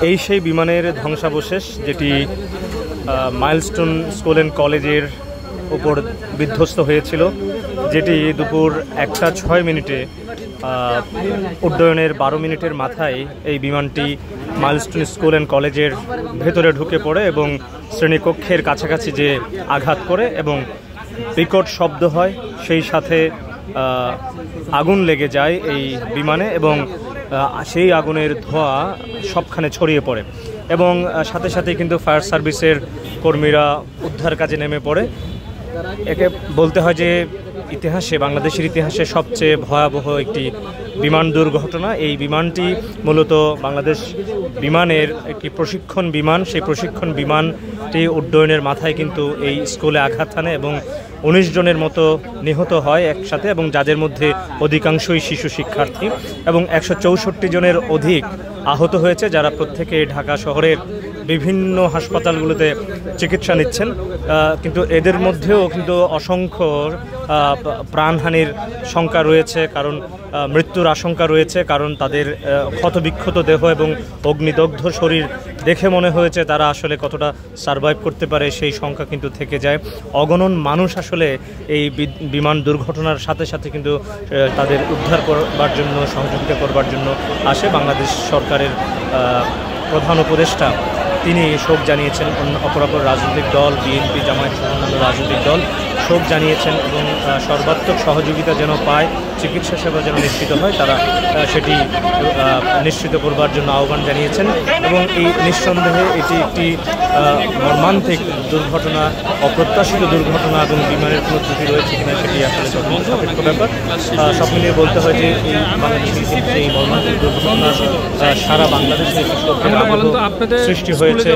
এই সেই বিমানের ধ্বংসাবশেষ যেটি মাইলস্টোন স্কুল অ্যান্ড কলেজের উপর বিধ্বস্ত হয়েছিল, যেটি দুপুর 1:06 উড্ডয়নের 12 মিনিটের মাথায় এই বিমানটি মাইলস্টোন স্কুল অ্যান্ড কলেজের ভেতরে ঢুকে পড়ে এবং শ্রেণীকক্ষের কাছাকাছি যে আঘাত করে এবং বিকট শব্দ হয়, সেই সাথে আগুন লেগে যায় এই বিমানে এবং সেই আগুনের ধোঁয়া সবখানে ছড়িয়ে পড়ে এবং সাথে সাথে কিন্তু ফায়ার সার্ভিসের কর্মীরা উদ্ধার কাজে নেমে পড়ে। একে বলতে হয় যে বাংলাদেশের ইতিহাসে সবচেয়ে ভয়াবহ একটি বিমান দুর্ঘটনা। এই বিমানটি মূলত বাংলাদেশ বিমানের একটি প্রশিক্ষণ বিমান। সেই প্রশিক্ষণ বিমানটি উড্ডয়নের মাথায় কিন্তু এই স্কুলে আঘাত হানে এবং 19 জনের মতো নিহত হয় একসাথে, এবং যাদের মধ্যে অধিকাংশই শিশু শিক্ষার্থী, এবং 164 জনের অধিক আহত হয়েছে, যারা প্রত্যেকে ঢাকা শহরের বিভিন্ন হাসপাতালগুলোতে চিকিৎসা নিচ্ছেন। কিন্তু এদের মধ্যেও কিন্তু অসংখ্য প্রাণহানির শঙ্কা রয়েছে, কারণ মৃত্যুর আশঙ্কা রয়েছে, কারণ তাদের ক্ষতবিক্ষত দেহ এবং অগ্নিদগ্ধ শরীর দেখে মনে হয়েছে তারা আসলে কতটা সারভাইভ করতে পারে সেই সংখ্যা কিন্তু থেকে যায়। অগণন মানুষ আসলে এই বিমান দুর্ঘটনার সাথে সাথে কিন্তু তাদের উদ্ধার করবার জন্য, সহযোগিতা করবার জন্য আসে। বাংলাদেশ সরকারের প্রধান উপদেষ্টা তিনি শোক জানিয়েছেন, অপরাপর রাজনৈতিক দল বিএনপি, জামায়াত সহ অন্যান্য রাজনৈতিক দল শোক জানিয়েছেন এবং সর্বাত্মক সহযোগিতা যেন পায়, চিকিৎসা সেবা যেন নিশ্চিত হয়, তারা সেটি নিশ্চিত করবার জন্য আহ্বান জানিয়েছেন। এবং এই নিঃসন্দেহে এটি একটি মর্মান্তিক দুর্ঘটনা, অপ্রত্যাশিত দুর্ঘটনা, এবং বিমানের কোনো ত্রুটি রয়েছে কিনা সেটি আসলে তদন্ত সাপেক্ষ ব্যাপার। সব মিলিয়ে বলতে হয় যে এই বাংলাদেশের এই মর্মান্তিক দুর্ঘটনা সারা বাংলাদেশে সৃষ্টি হয়েছে।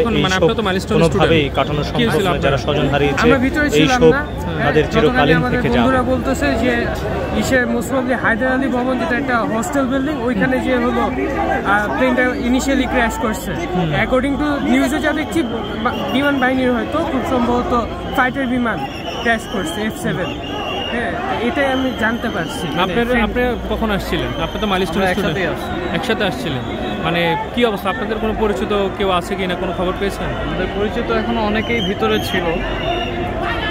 কোনোভাবেই কাটানো সম্ভব নয়। যারা স্বজন হারিয়েছে এই শোক তাদের চিরকালীন থেকে যাবে। বন্ধুরা বলতেছে যে মোস্টলি হায়দার আলী ভবন, যেটা একটা হোস্টেল বিল্ডিং, ওইখানে যে হলো প্লেনটা ইনিশিয়ালি ক্র্যাশ করছে। অ্যাকর্ডিং টু নিউজে যা দেখছি বিমান বাহিনীর হয়তো খুব সম্ভবত ফাইটার বিমান ক্র্যাশ করছে F7। হ্যাঁ, এটাই আমি জানতে পারছি। আপনি কখন আসছিলেন? আপনি তো মাইলস্টোন একসাথে আসছিলেন, মানে কি অবস্থা? আপনাদের কোনো পরিচিত কেউ আছে কি না, কোনো খবর পেয়েছেন? আমাদের পরিচিত এখনো অনেকেই ভিতরে ছিল,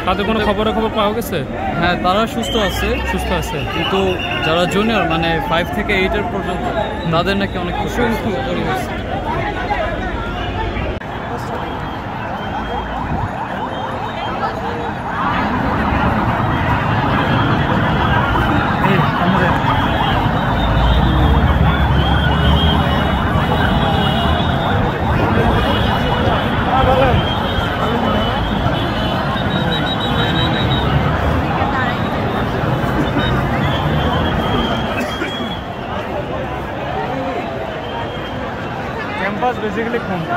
তাদের কোনো খবর পাওয়া গেছে? হ্যাঁ, তারা সুস্থ আছে, কিন্তু যারা জুনিয়র মানে 5 থেকে 8 পর্যন্ত তাদের নাকি অনেক খুশি হয়েছে। ক্যাম্পাস বেসিক্যালি কোনটা?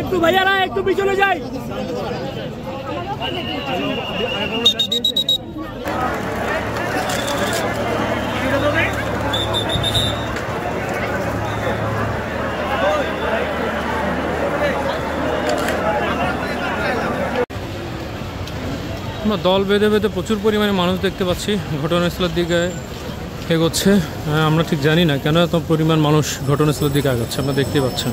একটু ভাইয়ারা একটু পিছনে যাই। আমরা দল বেঁধে বেঁধে প্রচুর পরিমাণে মানুষ দেখতে পাচ্ছি ঘটনাস্থলের দিকে এগোচ্ছে। আমরা ঠিক জানি না কেন এত পরিমাণ মানুষ ঘটনাস্থলের দিকে আগাচ্ছে, আপনারা দেখতেই পাচ্ছেন।